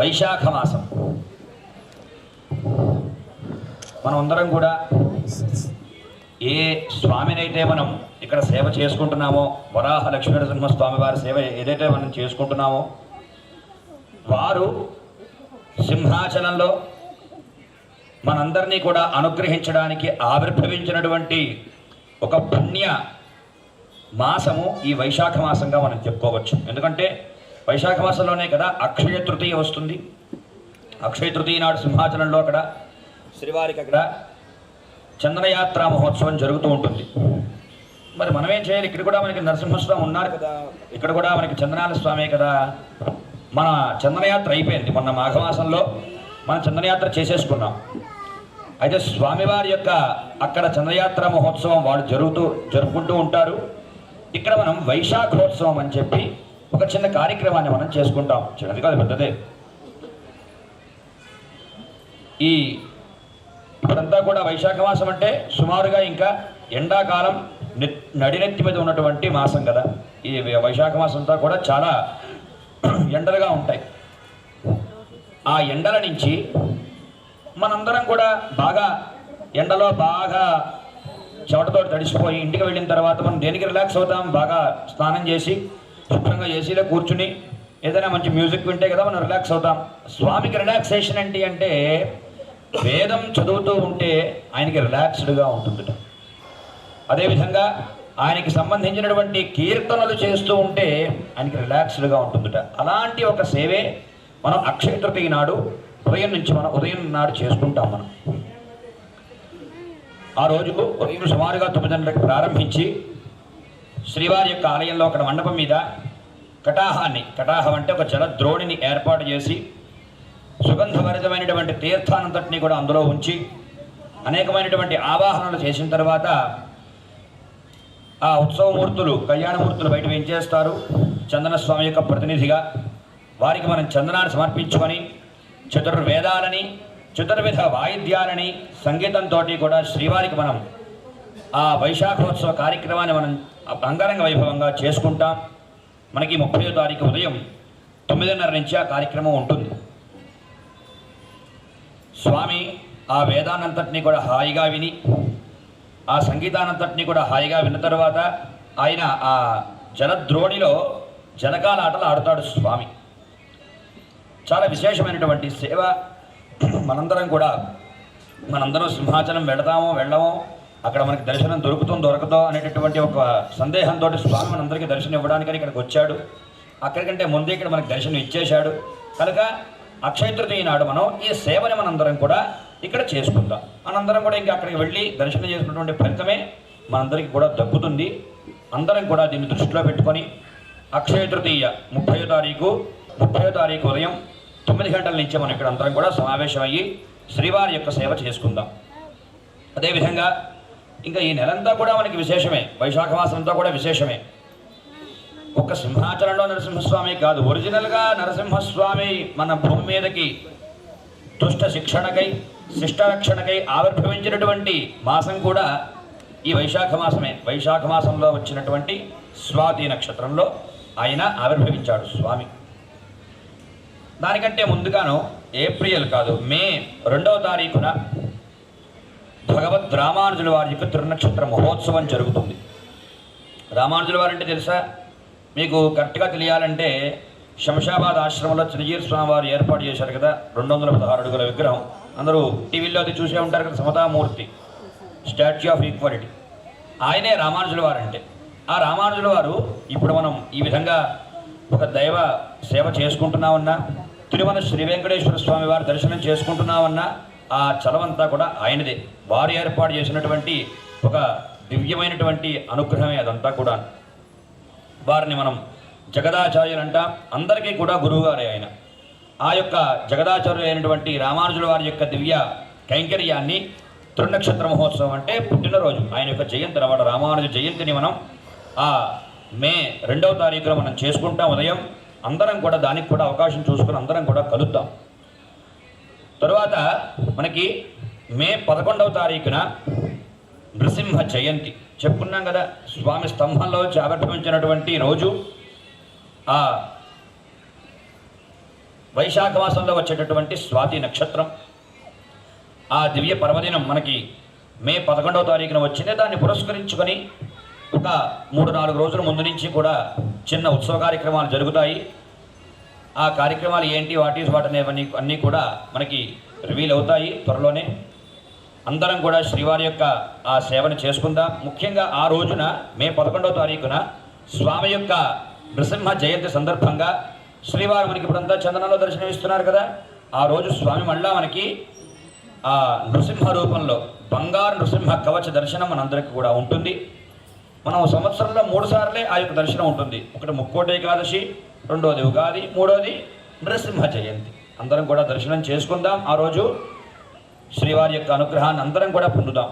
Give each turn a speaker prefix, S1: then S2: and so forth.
S1: వైశాఖ మాసం మనమందరం కూడా ఏ స్వామినైతే మనం ఇక్కడ సేవ చేసుకుంటున్నామో, వరాహ లక్ష్మీనరసింహ స్వామి వారి సేవ ఏదైతే మనం చేసుకుంటున్నామో, వారు సింహాచలంలో మనందరినీ కూడా అనుగ్రహించడానికి ఆవిర్భవించినటువంటి ఒక పుణ్య మాసము ఈ వైశాఖ మాసంగా మనం చెప్పుకోవచ్చు. ఎందుకంటే వైశాఖ మాసంలోనే కదా అక్షయ తృతీయ వస్తుంది. అక్షయ తృతీయ నాడు సింహాచలంలో అక్కడ శ్రీవారికి అక్కడ చంద్రయాత్ర మహోత్సవం జరుగుతూ ఉంటుంది. మరి మనమేం చేయాలి? ఇక్కడ కూడా మనకి నరసింహస్వామి ఉన్నారు కదా, ఇక్కడ కూడా మనకి చంద్రనాథ స్వామి కదా. మన చంద్రయాత్ర అయిపోయింది మొన్న మాఘమాసంలో, మనం చంద్రయాత్ర చేసేసుకున్నాం. అయితే స్వామివారి యొక్క అక్కడ చంద్రయాత్ర మహోత్సవం వాళ్ళు జరుపుకుంటూ ఉంటారు. ఇక్కడ మనం వైశాఖోత్సవం అని చెప్పి ఒక చిన్న కార్యక్రమాన్ని మనం చేసుకుంటాం. చిన్నది కాదు, పెద్దదే. ఇప్పుడంతా కూడా వైశాఖ మాసం అంటే సుమారుగా ఇంకా ఎండాకాలం నడినెత్తి మీద ఉన్నటువంటి మాసం కదా. ఈ వైశాఖ మాసం అంతా కూడా చాలా ఎండలుగా ఉంటాయి. ఆ ఎండల నుంచి మనందరం కూడా బాగా ఎండలో బాగా చెమటతో తడిసిపోయి ఇంటికి వెళ్ళిన తర్వాత మనం దేనికి రిలాక్స్ అవుతాం? బాగా స్నానం చేసి శుభ్రంగా ఏసీలో కూర్చుని ఏదైనా మంచి మ్యూజిక్ వింటే కదా మనం రిలాక్స్ అవుతాం. స్వామికి రిలాక్సేషన్ ఏంటి అంటే వేదం చదువుతూ ఉంటే ఆయనకి రిలాక్స్డ్గా ఉంటుందట. అదేవిధంగా ఆయనకి సంబంధించినటువంటి కీర్తనలు చేస్తూ ఉంటే ఆయనకి రిలాక్స్డ్గా ఉంటుందట. అలాంటి ఒక సేవే మనం అక్షయ తృతీయ నాడు ఉదయం నాడు చేసుకుంటాం. మనం ఆ రోజుకు ఉదయం సుమారుగా 9 గంటలకు ప్రారంభించి శ్రీవారి యొక్క ఆలయంలో అక్కడ మండపం మీద కటాహం అంటే ఒక జలద్రోణిని ఏర్పాటు చేసి సుగంధభరితమైనటువంటి తీర్థానంతటినీ కూడా అందులో ఉంచి అనేకమైనటువంటి ఆవాహనలు చేసిన తర్వాత ఆ ఉత్సవమూర్తులు, కళ్యాణమూర్తులు బయట వేయించేస్తారు. చందన స్వామి యొక్క ప్రతినిధిగా వారికి మనం చందనాన్ని సమర్పించుకొని చతుర్వేదాలని, చతుర్విధ వాయిద్యాలని, సంగీతంతో కూడా శ్రీవారికి మనం ఆ వైశాఖోత్సవ కార్యక్రమాన్ని మనం అంగరంగ వైభవంగా చేసుకుంటాం. మనకి 30వ తారీఖు ఉదయం 9:30 నుంచి ఆ కార్యక్రమం ఉంటుంది. స్వామి ఆ వేదానంతటినీ కూడా హాయిగా విని, ఆ సంగీతానంతటినీ కూడా హాయిగా విన్న తర్వాత ఆయన ఆ జలద్రోణిలో జలకాల ఆటలు ఆడుతాడు స్వామి. చాలా విశేషమైనటువంటి సేవ. మనందరం సింహాచలం వెళ్ళమో అక్కడ మనకి దర్శనం దొరకదో అనేటటువంటి ఒక సందేహంతో స్వామి మనందరికీ దర్శనం ఇవ్వడానికని ఇక్కడికి వచ్చాడు. అక్కడికంటే ముందే ఇక్కడ మనకి దర్శనం ఇచ్చేశాడు కనుక అక్షయ తృతీయ నాడు మనం ఈ సేవని మనందరం కూడా ఇక్కడ చేసుకుందాం. మనందరం కూడా ఇంకా అక్కడికి వెళ్ళి దర్శనం చేసుకున్నటువంటి ఫలితమే మనందరికీ కూడా దక్కుతుంది. అందరం కూడా దీన్ని దృష్టిలో పెట్టుకొని అక్షయ తృతీయ 30వ తారీఖు ఉదయం 9 గంటల నుంచి మనం ఇక్కడ అందరం కూడా సమావేశమయ్యి శ్రీవారి యొక్క సేవ చేసుకుందాం. అదేవిధంగా ఇంకా ఈ నెలంతా కూడా మనకి విశేషమే. వైశాఖ మాసం అంతా కూడా విశేషమే. ఒక్క సింహాచలంలో నరసింహస్వామి కాదు, ఒరిజినల్గా నరసింహస్వామి మన భూమి మీదకి దుష్ట శిక్షణకై, శిష్టరక్షణకై ఆవిర్భవించినటువంటి మాసం కూడా ఈ వైశాఖ మాసమే. వైశాఖ మాసంలో వచ్చినటువంటి స్వాతి నక్షత్రంలో ఆయన ఆవిర్భవించాడు స్వామి. దానికంటే ముందుగాను ఏప్రిల్ కాదు, మే 2వ తారీఖున భగవద్ రామానుజుల వారి యొక్క తిరునక్షత్ర మహోత్సవం జరుగుతుంది. రామానుజుల వారు అంటే తెలుసా మీకు? కరెక్ట్గా తెలియాలంటే శంషాబాద్ ఆశ్రమంలో చిన్నజీర స్వామి వారు ఏర్పాటు చేశారు కదా 216 అడుగుల విగ్రహం. అందరూ టీవీలో అది చూసే ఉంటారు కదా, సమతామూర్తి, స్టాచ్యూ ఆఫ్ ఈక్వాలిటీ. ఆయనే రామానుజుల వారు అంటే. ఆ రామానుజుల వారు ఇప్పుడు మనం ఈ విధంగా ఒక దైవ సేవ చేసుకుంటున్నామన్నా, తిరుమల శ్రీ వెంకటేశ్వర స్వామి వారి దర్శనం చేసుకుంటున్నామన్నా ఆ చలవంతా కూడా ఆయనదే. వారు ఏర్పాటు చేసినటువంటి ఒక దివ్యమైనటువంటి అనుగ్రహమే అదంతా కూడా. వారిని మనం జగదాచార్యులు అంటాం. అందరికీ కూడా గురువుగారే ఆయన. ఆ యొక్క జగదాచార్యులు అయినటువంటి రామానుజుల వారి యొక్క దివ్య కైంకర్యాన్ని తిరునక్షత్ర మహోత్సవం అంటే పుట్టినరోజు, ఆయన యొక్క జయంతి అన్నమాట. రామానుజ జయంతిని మనం ఆ మే 2వ తారీఖున మనం చేసుకుంటాం ఉదయం. అందరం కూడా దానికి కూడా అవకాశం చూసుకుని అందరం కూడా కలుద్దాం. తరువాత మనకి మే 11వ తారీఖున నృసింహ జయంతి చెప్పుకున్నాం కదా. స్వామి స్తంభంలో ఆవిర్భవించినటువంటి రోజు. ఆ వైశాఖ మాసంలో వచ్చేటటువంటి స్వాతి నక్షత్రం. ఆ దివ్య పర్వదినం మనకి మే 11వ తారీఖున వచ్చింది. దాన్ని పురస్కరించుకొని ఒక 3-4 రోజుల ముందు నుంచి కూడా చిన్న ఉత్సవ కార్యక్రమాలు జరుగుతాయి. ఆ కార్యక్రమాలు ఏంటి, వాట్ అనేవన్నీ అన్నీ కూడా మనకి రివీల్ అవుతాయి త్వరలోనే. అందరం కూడా శ్రీవారి యొక్క ఆ సేవను చేసుకుందాం. ముఖ్యంగా ఆ రోజున మే 11వ తారీఖున స్వామి యొక్క నృసింహ జయంతి సందర్భంగా శ్రీవారు మనకి ఇప్పుడంతా చందనంలో దర్శనమిస్తున్నారు కదా. ఆ రోజు స్వామి మళ్ళా మనకి ఆ నృసింహ రూపంలో బంగారు నృసింహ కవచ దర్శనం మనందరికీ కూడా ఉంటుంది. మనం సంవత్సరంలో 3 సార్లే ఆ యొక్క దర్శనం ఉంటుంది. ఒకటి ముక్కోటి ఏకాదశి, రెండోది ఉగాది, మూడోది నృసింహ జయంతి. అందరం కూడా దర్శనం చేసుకుందాం. ఆ రోజు శ్రీవారి యొక్క అనుగ్రహాన్ని అందరం కూడా పొందుదాం.